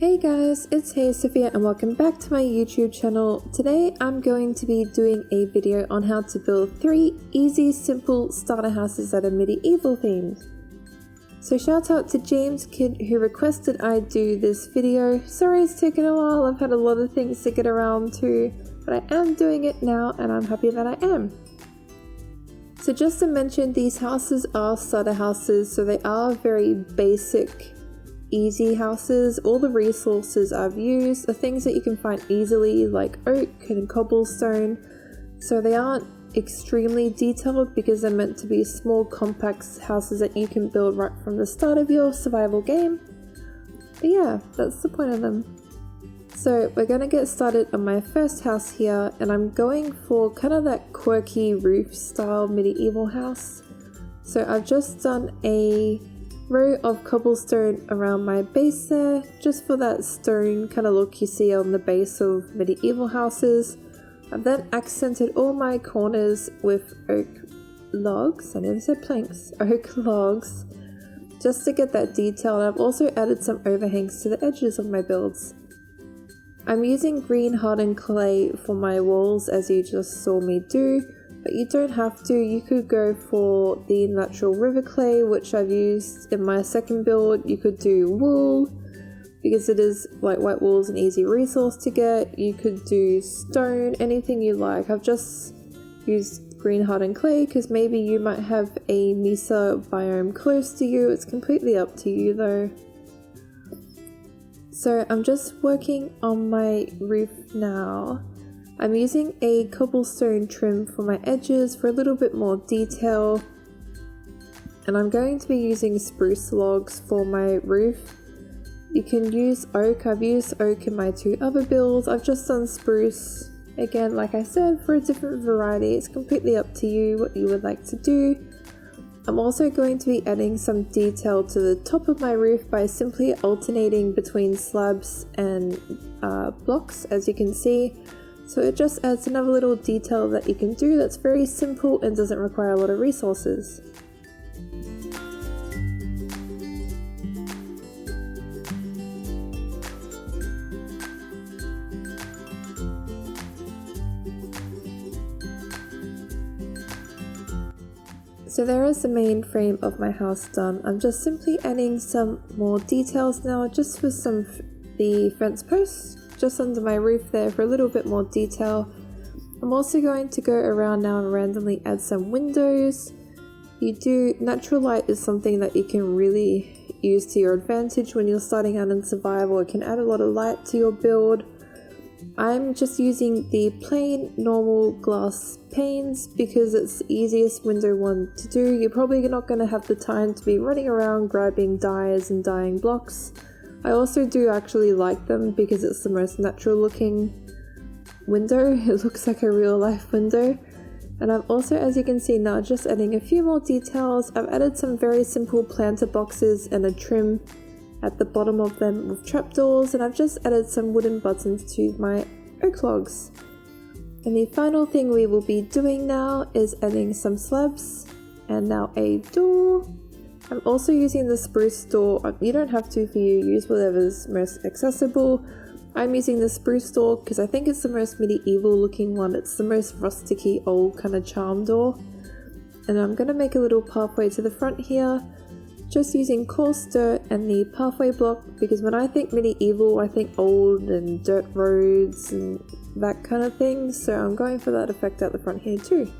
Hey guys, it's Sophia and welcome back to my YouTube channel. Today I'm going to be doing a video on how to build 3 easy, simple starter houses that are medieval themed. So shout out to James Kid who requested I do this video. Sorry it's taken a while, I've had a lot of things to get around to, but I am doing it now and I'm happy that I am. So just to mention, these houses are starter houses, so they are very basic, easy houses. All the resources I've used are things that you can find easily, like oak and cobblestone, so they aren't extremely detailed because they're meant to be small, compact houses that you can build right from the start of your survival game. But yeah, that's the point of them. So we're gonna get started on my first house here, and I'm going for kind of that quirky roof style medieval house. So I've just done a row of cobblestone around my base there, just for that stone kind of look you see on the base of medieval houses. I've then accented all my corners with oak logs, I never said planks, oak logs, just to get that detail, and I've also added some overhangs to the edges of my builds. I'm using green hardened clay for my walls, as you just saw me do, but you don't have to. You could go for the natural river clay, which I've used in my second build. You could do wool, because it is like white wool is an easy resource to get. You could do stone, anything you like. I've just used green hardened clay because maybe you might have a mesa biome close to you. It's completely up to you though. So I'm just working on my roof now. I'm using a cobblestone trim for my edges for a little bit more detail, and I'm going to be using spruce logs for my roof. You can use oak. I've used oak in my 2 other builds. I've just done spruce. Again, like I said, for a different variety. It's completely up to you what you would like to do. I'm also going to be adding some detail to the top of my roof by simply alternating between slabs and blocks, as you can see. So it just adds another little detail that you can do that's very simple and doesn't require a lot of resources. So there is the main frame of my house done. I'm just simply adding some more details now, just for some the fence posts just under my roof there for a little bit more detail. I'm also going to go around now and randomly add some windows. Natural light is something that you can really use to your advantage when you're starting out in survival. It can add a lot of light to your build. I'm just using the plain normal glass panes because it's the easiest window one to do. You're probably not going to have the time to be running around grabbing dyes and dyeing blocks. I also do actually like them because it's the most natural looking window. It looks like a real life window. And I'm also, as you can see now, just adding a few more details. I've added some very simple planter boxes and a trim at the bottom of them with trapdoors, and I've just added some wooden buttons to my oak logs. And the final thing we will be doing now is adding some slabs and now a door. I'm also using the spruce door. You don't have to if you use whatever's most accessible. I'm using the spruce door because I think it's the most medieval looking one. It's the most rusticy old kind of charm door. And I'm going to make a little pathway to the front here, just using coarse dirt and the pathway block, because when I think medieval I think old and dirt roads and that kind of thing, so I'm going for that effect at the front here too.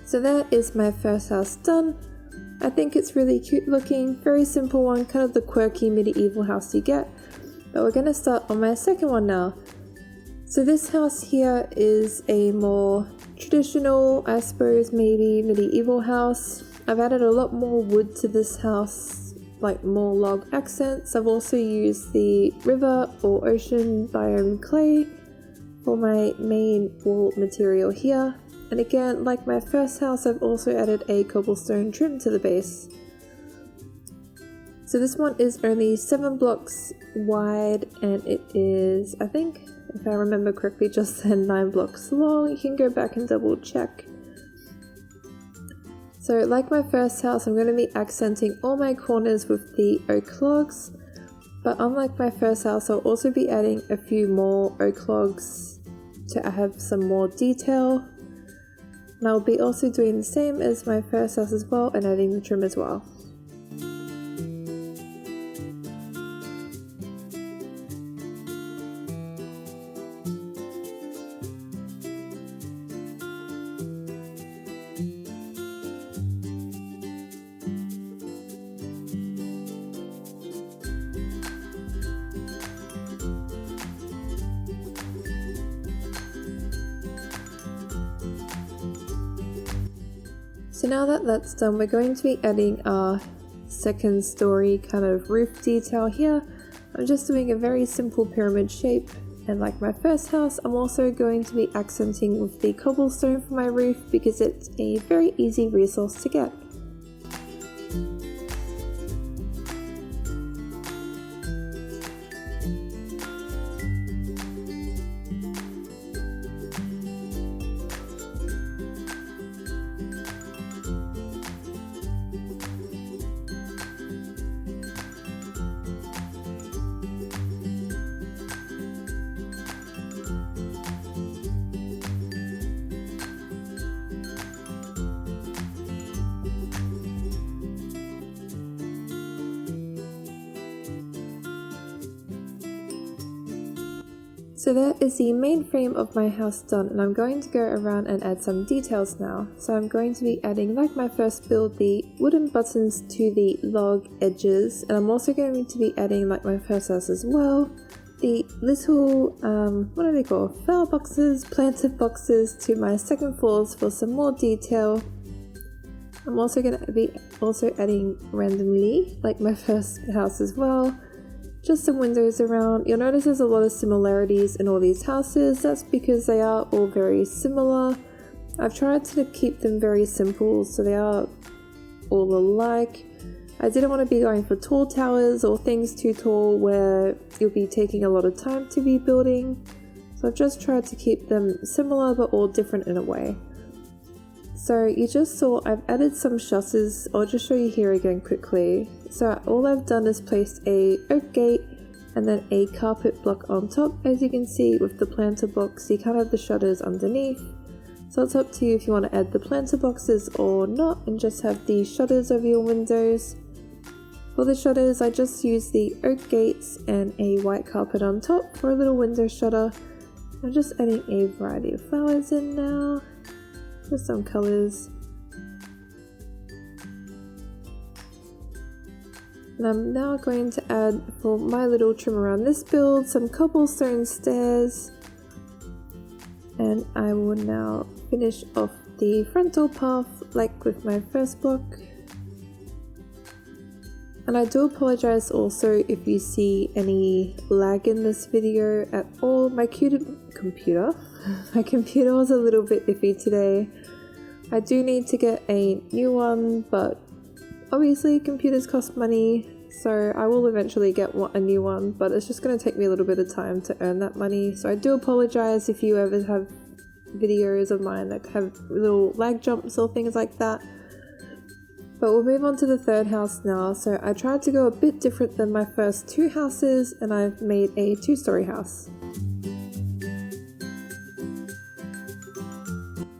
So that is my first house done. I think it's really cute looking, very simple one, kind of the quirky medieval house you get. But we're going to start on my second one now. So this house here is a more traditional, I suppose maybe medieval house. I've added a lot more wood to this house, like more log accents. I've also used the river or ocean biome clay for my main wall material here. And again, like my first house, I've also added a cobblestone trim to the base. So this one is only 7 blocks wide, and it is, I think, if I remember correctly, just 9 blocks long. You can go back and double check. So like my first house, I'm going to be accenting all my corners with the oak logs, but unlike my first house, I'll also be adding a few more oak logs to have some more detail. And I'll be also doing the same as my first house as well and adding the trim as well. So now that that's done, we're going to be adding our second story kind of roof detail here. I'm just doing a very simple pyramid shape, and like my first house, I'm also going to be accenting with the cobblestone for my roof because it's a very easy resource to get. So that is the main frame of my house done, and I'm going to go around and add some details now. So I'm going to be adding, like my first build, the wooden buttons to the log edges, and I'm also going to be adding, like my first house as well, the little, what are they called, flower boxes, planted boxes to my second floors for some more detail. I'm also going to be adding randomly, like my first house as well, just some windows around. You'll notice there's a lot of similarities in all these houses. That's because they are all very similar. I've tried to keep them very simple so they are all alike. I didn't want to be going for tall towers or things too tall where you'll be taking a lot of time to be building. So I've just tried to keep them similar but all different in a way. So you just saw I've added some shutters. I'll just show you here again quickly. So all I've done is placed a oak gate and then a carpet block on top. As you can see with the planter box, you can't have the shutters underneath. So it's up to you if you want to add the planter boxes or not and just have the shutters over your windows. For the shutters, I just used the oak gates and a white carpet on top for a little window shutter. I'm just adding a variety of flowers in now. Just some colors. And I'm now going to add, for my little trim around this build, some cobblestone stairs. And I will now finish off the frontal path like with my first block. And I do apologize also if you see any lag in this video at all. My computer was a little bit iffy today. I do need to get a new one, but obviously computers cost money, so I will eventually get a new one, but it's just going to take me a little bit of time to earn that money. So I do apologize if you ever have videos of mine that have little lag jumps or things like that. But we'll move on to the third house now. So I tried to go a bit different than my first two houses, and I've made a two-story house.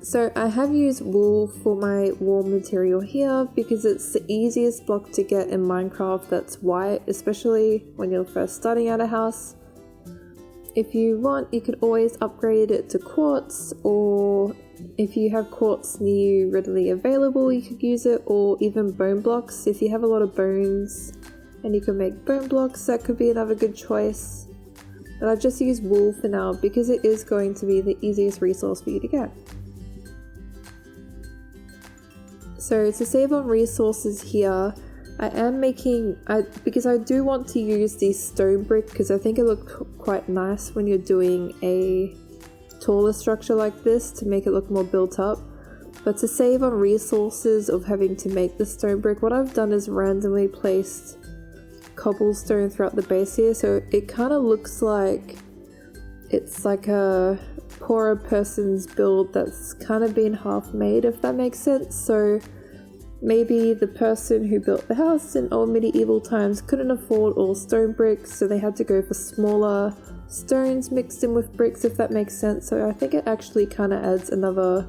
So I have used wool for my wall material here because it's the easiest block to get in Minecraft that's white, especially when you're first starting out a house. If you want, you could always upgrade it to quartz, or if you have quartz near you readily available, you could use it, or even bone blocks. If you have a lot of bones and you can make bone blocks, that could be another good choice. But I've just used wool for now because it is going to be the easiest resource for you to get. So to save on resources here, I am making, because I do want to use the stone brick because I think it looks quite nice when you're doing a taller structure like this to make it look more built up. But to save on resources of having to make the stone brick, what I've done is randomly placed cobblestone throughout the base here, so it kind of looks like it's like a poorer person's build that's kind of been half made, if that makes sense. So maybe the person who built the house in old medieval times couldn't afford all stone bricks, so they had to go for smaller stones mixed in with bricks, if that makes sense. So I think it actually kind of adds another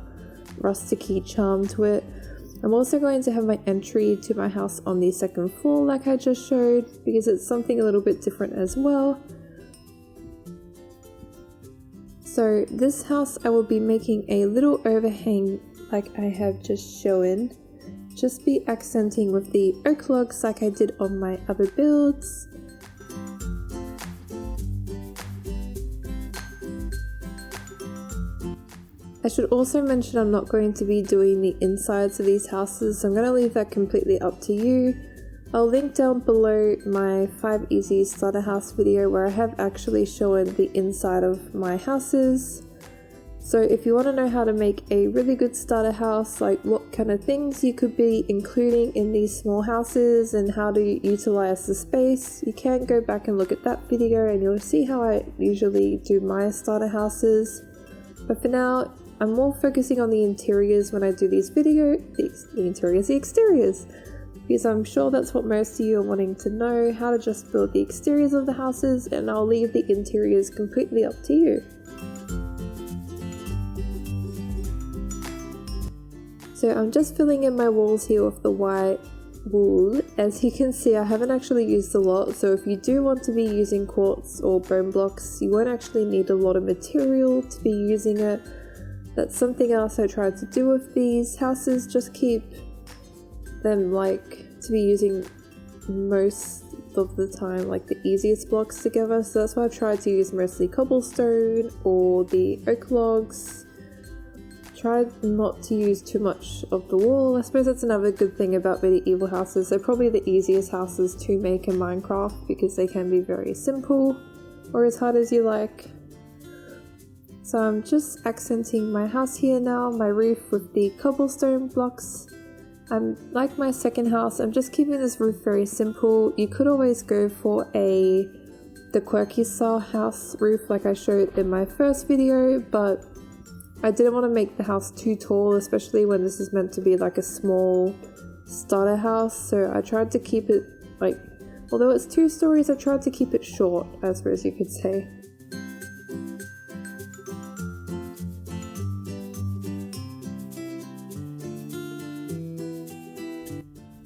rusticy charm to it. I'm also going to have my entry to my house on the second floor like I just showed, because it's something a little bit different as well. So this house I will be making a little overhang like I have just shown. Just be accenting with the oak logs like I did on my other builds. I should also mention I'm not going to be doing the insides of these houses, so I'm going to leave that completely up to you. I'll link down below my 5 easy starter house video where I have actually shown the inside of my houses. So if you want to know how to make a really good starter house, like what kind of things you could be including in these small houses and how to utilize the space, you can go back and look at that video and you'll see how I usually do my starter houses. But for now, I'm more focusing on the interiors when I do these videos, the exteriors, because I'm sure that's what most of you are wanting to know, how to just build the exteriors of the houses, and I'll leave the interiors completely up to you. So I'm just filling in my walls here with the white wool. As you can see, I haven't actually used a lot, so if you do want to be using quartz or bone blocks, you won't actually need a lot of material to be using it. That's something else I tried to do with these houses, just keep them like to be using most of the time like the easiest blocks together, so that's why I've tried to use mostly cobblestone or the oak logs. Tried not to use too much of the wool. I suppose that's another good thing about medieval houses. They're probably the easiest houses to make in Minecraft because they can be very simple or as hard as you like. So I'm just accenting my house here now, my roof with the cobblestone blocks. Like my second house, I'm just keeping this roof very simple. You could always go for the quirky style house roof like I showed in my first video, but I didn't want to make the house too tall, especially when this is meant to be like a small starter house. So I tried to keep it like, although it's 2 stories, I tried to keep it short, I suppose you could say.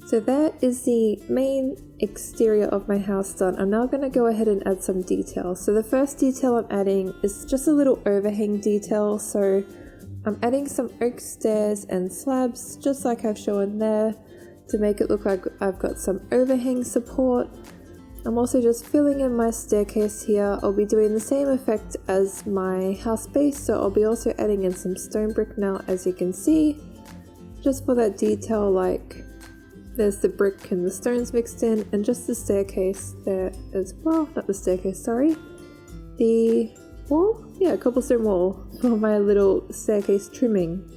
So that is the main exterior of my house done. I'm now going to go ahead and add some detail. So the first detail I'm adding is just a little overhang detail. So I'm adding some oak stairs and slabs, just like I've shown there, to make it look like I've got some overhang support. I'm also just filling in my staircase here. I'll be doing the same effect as my house base, so I'll be also adding in some stone brick now, as you can see, just for that detail, like there's the brick and the stones mixed in, and just the staircase there as well. Not the staircase, sorry. The wall? Yeah, cobblestone wall for my little staircase trimming.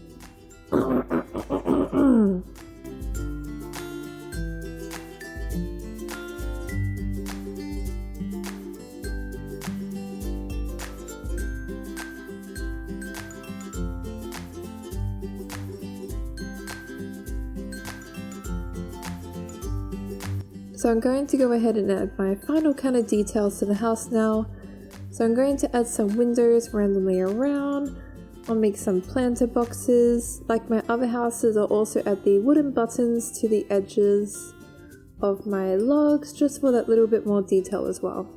So I'm going to go ahead and add my final kind of details to the house now. So I'm going to add some windows randomly around. I'll make some planter boxes. Like my other houses, I'll also add the wooden buttons to the edges of my logs, just for that little bit more detail as well.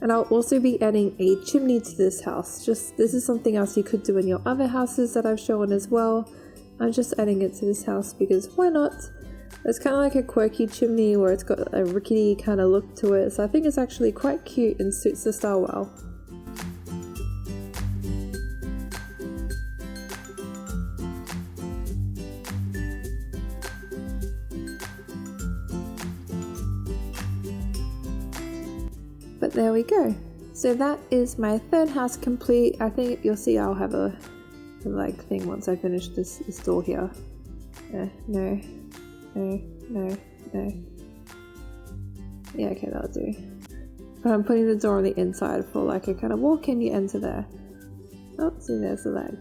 And I'll also be adding a chimney to this house. This is something else you could do in your other houses that I've shown as well. I'm just adding it to this house because why not? It's kind of like a quirky chimney where it's got a rickety kind of look to it, so I think it's actually quite cute and suits the style well. But there we go. So that is my third house complete. I think you'll see I'll have a like thing once I finish this door here. No. Yeah, okay, that'll do. But I'm putting the door on the inside for like a kind of walk in, you enter there. Oh, see, there's the lag.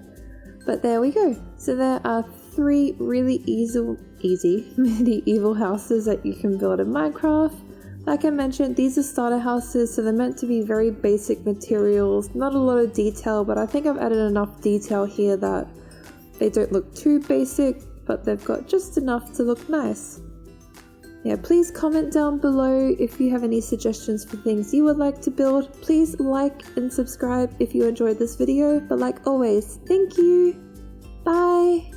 But there we go. So there are 3 really easy medieval houses that you can build in Minecraft. Like I mentioned, these are starter houses, so they're meant to be very basic materials, not a lot of detail, but I think I've added enough detail here that they don't look too basic, but they've got just enough to look nice. Yeah, please comment down below if you have any suggestions for things you would like to build. Please like and subscribe if you enjoyed this video, but like always, thank you! Bye!